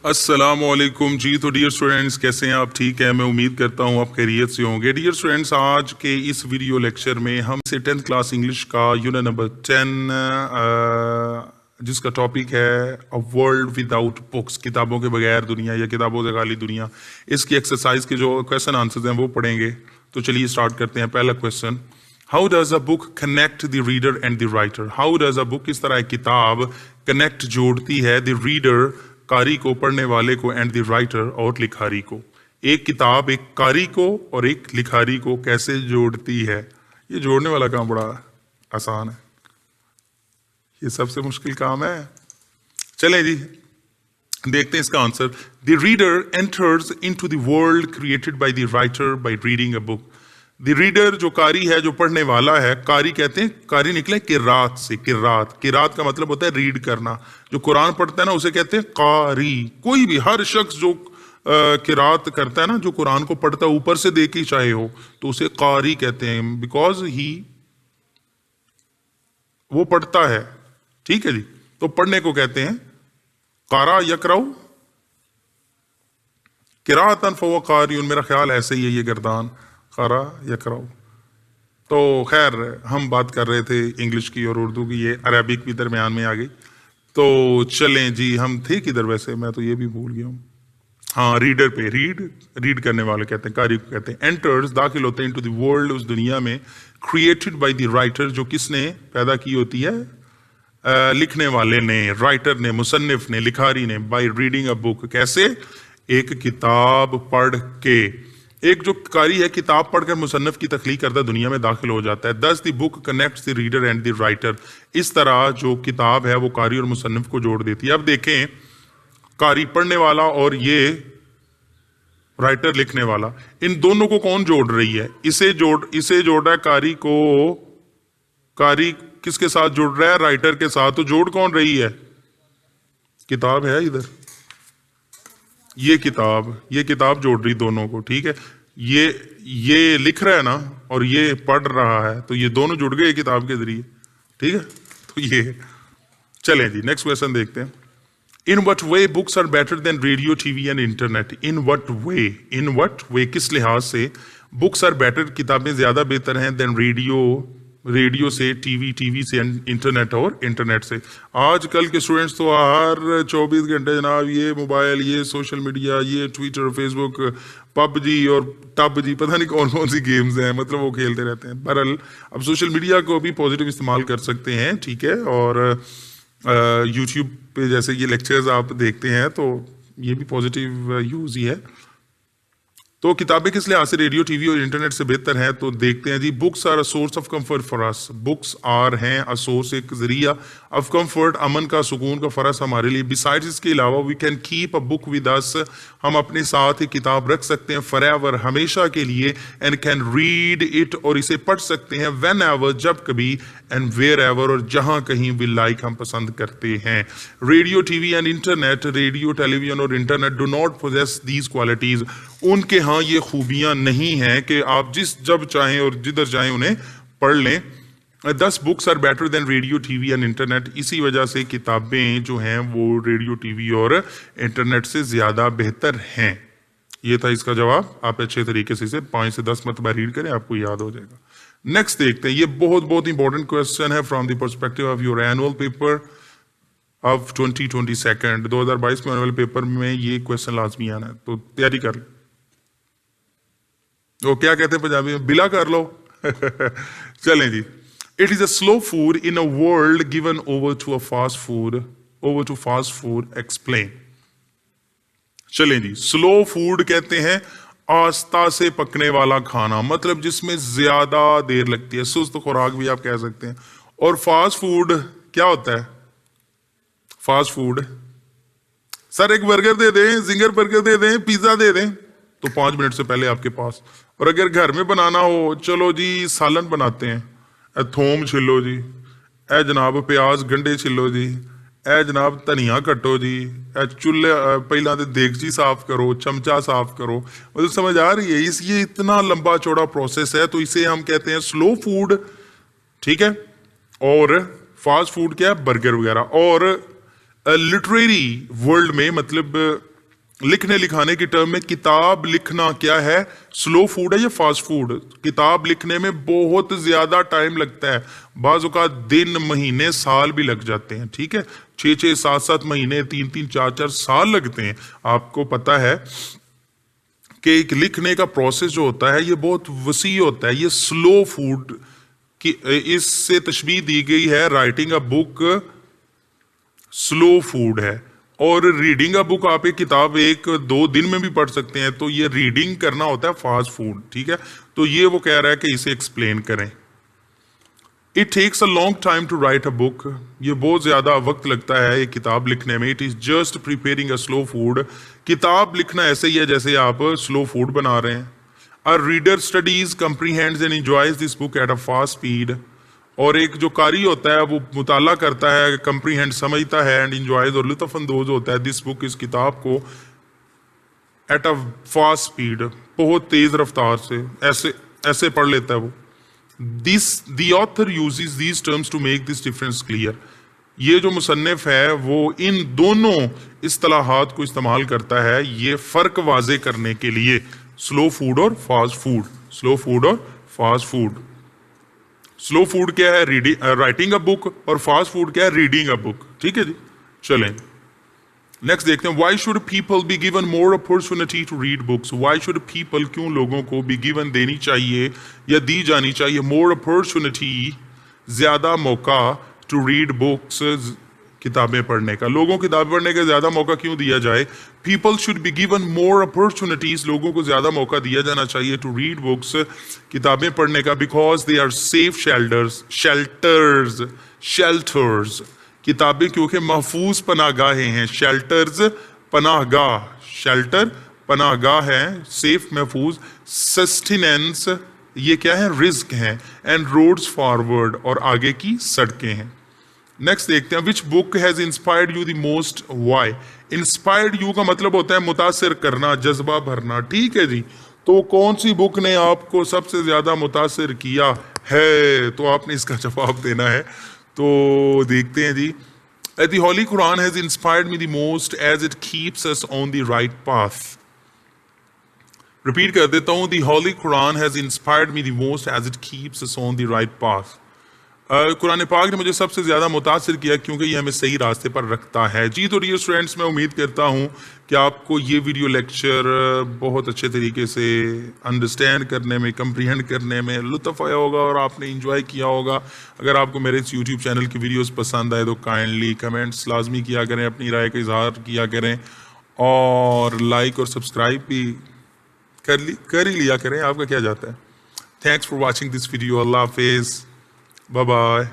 अस्सलामुअलैकुम जी। तो dear students, कैसे हैं आप? ठीक है, मैं उम्मीद करता हूँ आप खैरियत से होंगे। डियर स्टूडेंट्स, आज के इस वीडियो लेक्चर में हम से 10th क्लास इंग्लिश का यूनिट नंबर 10 जिसका टॉपिक है अ वर्ल्ड विदाउट बुक्स, किताबों के बगैर दुनिया या किताबों से खाली दुनिया, इसकी एक्सरसाइज के जो क्वेश्चन आंसर्स हैं वो पढ़ेंगे। तो चलिए स्टार्ट करते हैं। पहला question, how does a book connect the reader and the writer? How does a book, किस तरह एक किताब कनेक्ट जोड़ती है द रीडर, कारी को, पढ़ने वाले को, एंड द राइटर, और लिखारी को। एक किताब एक कारी को और एक लिखारी को कैसे जोड़ती है? ये जोड़ने वाला काम बड़ा आसान है, ये सबसे मुश्किल काम है। चलें जी, देखते हैं इसका answer. The reader enters into the world created by the writer by reading a book. The reader जो कारी है, जो पढ़ने वाला है, कारी कहते हैं, कारी निकले किरात से, किरात, किरात का मतलब होता है रीड करना। जो कुरान पढ़ता है ना उसे कहते हैं कारी। कोई भी, हर शख्स जो किरात करता है ना, जो कुरान को पढ़ता है ऊपर से देख ही चाहे हो, तो उसे कारी कहते हैं, बिकॉज ही वो पढ़ता है। ठीक है जी, तो पढ़ने को कहते हैं कारा यकराउ किरातन फहुव कारियुन। मेरा ख्याल ऐसे ही है ये गर्दान, कारा यकराउ। तो खैर, हम बात कर रहे थे इंग्लिश की और उर्दू की, ये अरबिक भी दरमियान में आ गई। तो चलें जी, हम थे किधर वैसे, मैं तो ये भी भूल गया हूँ। हाँ, रीडर पे, रीड करने वाले कहते हैं, कारी को कहते हैं। एंटर्स, दाखिल होते हैं, इनटू द वर्ल्ड, उस दुनिया में, क्रिएटेड बाय द राइटर, जो किसने पैदा की होती है? लिखने वाले ने, राइटर ने, मुसन्निफ ने, लिखारी ने। बाय रीडिंग अ बुक, कैसे? एक किताब पढ़ के। एक जो कारी है, किताब पढ़कर मुसन्निफ की तख्लीक करदा दुनिया में दाखिल हो जाता है। दस the book connects the reader and the writer. इस तरह जो किताब है वो कारी और मुसन्निफ को जोड़ देती है। अब देखें, कारी पढ़ने वाला और ये राइटर लिखने वाला, इन दोनों को कौन जोड़ रही है? इसे जोड़ रहा है कारी को। कारी किसके साथ जोड़ रहा है? राइटर के साथ। तो जोड़ कौन रही है? किताब है इधर, ये किताब जोड़ रही दोनों को। ठीक है, ये लिख रहा है ना और ये पढ़ रहा है, तो ये दोनों जुड़ गए किताब के जरिए। ठीक है, तो ये चलें जी, नेक्स्ट क्वेश्चन देखते हैं। In what way books are better than radio, TV and internet? In what way, किस लिहाज से बुक्स आर बेटर, किताबें ज्यादा बेहतर हैं, देन रेडियो से, टीवी से, इंटरनेट और इंटरनेट से? आजकल के स्टूडेंट्स तो हर 24 घंटे जनाब ये मोबाइल, ये सोशल मीडिया, ये ट्विटर, फेसबुक, पबजी और टबजी, पता नहीं कौन कौन सी गेम्स हैं, मतलब वो खेलते रहते हैं। बहरहाल, अब सोशल मीडिया को भी पॉजिटिव इस्तेमाल कर सकते हैं, ठीक है, और यूट्यूब पे जैसे ये लेक्चर्स आप देखते हैं तो ये भी पॉजिटिव यूज ही है। तो किताबें किस लिहाज से रेडियो, टीवी और इंटरनेट से बेहतर हैं? तो देखते हैं जी। Books are a source of comfort for us. Books are हैं अ सोर्स, एक जरिया, ऑफ कंफर्ट, अमन का, सुकून का, फरस हमारे लिए। बिसाइड्स, इसके अलावा, we can keep a book with us, हम अपने साथ एक किताब रख सकते हैं, फॉरएवर, हमेशा के लिए, एंड कैन रीड इट, और इसे पढ़ सकते हैं, व्हेन एवर, जब कभी, एंड वेयर एवर, और जहां कहीं भी लाइक, हम पसंद करते हैं। Radio, TV and internet, radio, television और internet, do not possess these qualities, उनके हाँ ये खूबियां नहीं हैं कि आप जब चाहें और जिधर चाहें उन्हें पढ़ लें। 10 books are better than radio, TV and internet, इसी वजह से किताबें जो हैं वो रेडियो, टीवी और इंटरनेट से ज्यादा बेहतर हैं। ये था इसका जवाब। आप अच्छे तरीके से इसे 5 से 10 मरतबा रीड करें, आपको याद हो जाएगा। नेक्स्ट देखते हैं, ये बहुत बहुत इंपॉर्टेंट क्वेश्चन है from the perspective of your annual paper of 2022। 2022 में एनुअल पेपर में ये क्वेश्चन लाजमी आना है, तो तैयारी कर लो। वो क्या कहते हैं पंजाबी में, बिला कर लो। चलें जी। It is a slow food in a world given over to fast food, explain. चलें जी, स्लो फूड कहते हैं आस्ता से पकने वाला खाना, मतलब जिसमें ज्यादा देर लगती है, सुस्त खुराक भी आप कह सकते हैं। और फास्ट फूड क्या होता है? फास्ट फूड, सर एक बर्गर दे दें, जिंगर बर्गर दे दें, पिज्जा दे दें, तो 5 मिनट से पहले आपके पास। और अगर घर में बनाना हो, चलो जी सालन बनाते हैं, थोम छिलो जी, ए जनाब प्याज गंढे छिलो जी, ए जनाब धनिया कट्टो जी, ए चूल्हे पहला तो देगची साफ करो, चमचा साफ करो, मतलब समझ आ रही है? ये इतना लंबा चौड़ा प्रोसेस है, तो इसे हम कहते हैं स्लो फूड। ठीक है, और फास्ट फूड क्या है? बर्गर वगैरह। और लिटरेरी वर्ल्ड में, मतलब लिखने लिखाने की टर्म में किताब लिखना क्या है, स्लो फूड है या फास्ट फूड? किताब लिखने में बहुत ज्यादा टाइम लगता है, बाज़ औक़ात दिन महीने साल भी लग जाते हैं, ठीक है, 6-6 7-7 महीने 3-3 4-4 साल लगते हैं। आपको पता है कि एक लिखने का प्रोसेस जो होता है ये बहुत वसी होता है, ये स्लो फूड की इससे तशबीह दी गई है। Writing a book slow food है, और रीडिंग अ बुक आप एक किताब 1-2 दिन में भी पढ़ सकते हैं, तो ये रीडिंग करना होता है फास्ट फूड, ठीक है। तो ये वो कह रहा है कि इसे एक्सप्लेन करें। It takes a long time to write a book, ये बहुत ज्यादा वक्त लगता है एक किताब लिखने में। It is just preparing a slow food, किताब लिखना ऐसे ही है जैसे आप स्लो फूड बना रहे हैं। A reader studies, comprehends and enjoys this book at a fast speed, और एक जो कारी होता है वो मुताला करता है, कंप्रीहेंड समझता है, एंड इंजॉयज और लुत्फअंदोज होता है दिस बुक, इस किताब को, एट अ फास्ट स्पीड, बहुत तेज रफ्तार से ऐसे ऐसे पढ़ लेता है वो। This the author uses these terms to make this difference clear, ये जो मुसन्निफ है वो इन दोनों इस्तिलाहात को इस्तेमाल करता है ये फर्क वाजे करने के लिए, स्लो फूड और फास्ट फूड, स्लो फूड और फास्ट फूड। स्लो फूड क्या है, राइटिंग अ बुक, और फास्ट फूड क्या है, रीडिंग अ बुक, ठीक है जी। चलें नेक्स्ट देखते हैं। Why should people be given more opportunity to read books, why should people, क्यों लोगों को, बी गिवन देनी चाहिए या दी जानी चाहिए, मोर अपॉर्चुनिटी, ज्यादा मौका, टू रीड बुक्स, किताबें पढ़ने का, लोगों को किताबें पढ़ने का ज्यादा मौका क्यों दिया जाए। People should be given more opportunities, लोगों को ज्यादा मौका दिया जाना चाहिए, टू रीड बुक्स, किताबें पढ़ने का, because they are safe shelters, किताबें क्योंकि महफूज पनाहगाहें हैं, शेल्टर्स पनाहगाह, शेल्टर पनाहगाह है, सेफ महफूज, सस्टेनेंस ये क्या है, रिस्क है, एंड रोड्स फॉरवर्ड और आगे की सड़कें हैं। नेक्स्ट देखते हैं, which book has inspired you the most, why. Inspired you का मतलब होता है मुतासिर करना, जज्बा भरना, ठीक है जी। तो कौन सी बुक ने आपको सबसे ज्यादा मुतासिर किया है, तो आपने इसका जवाब देना है। तो देखते हैं जी। The Holy Quran has inspired me the most as it keeps us on the right path. Repeat कर देता हूं, The Holy Quran has inspired me the most as it keeps us on the right path. Quran पाक ने मुझे सबसे ज़्यादा मुतासिर किया क्योंकि ये हमें सही रास्ते पर रखता है जी। तो डियर स्टूडेंट्स, मैं उम्मीद करता हूँ कि आपको ये वीडियो लेक्चर बहुत अच्छे तरीके से अंडरस्टैंड करने में, कंप्रीहेंड करने में लुत्फ़ आया होगा और आपने इंजॉय किया होगा। अगर आपको मेरे इस यूट्यूब चैनल की वीडियोस पसंद आए तो काइंडली कमेंट्स लाजमी किया करें, अपनी राय का इजहार किया करें, और लाइक और सब्सक्राइब भी कर ही लिया करें, आपका क्या जाता है। Thanks for watching this video, अल्लाह हाफिज़, बाय बाय।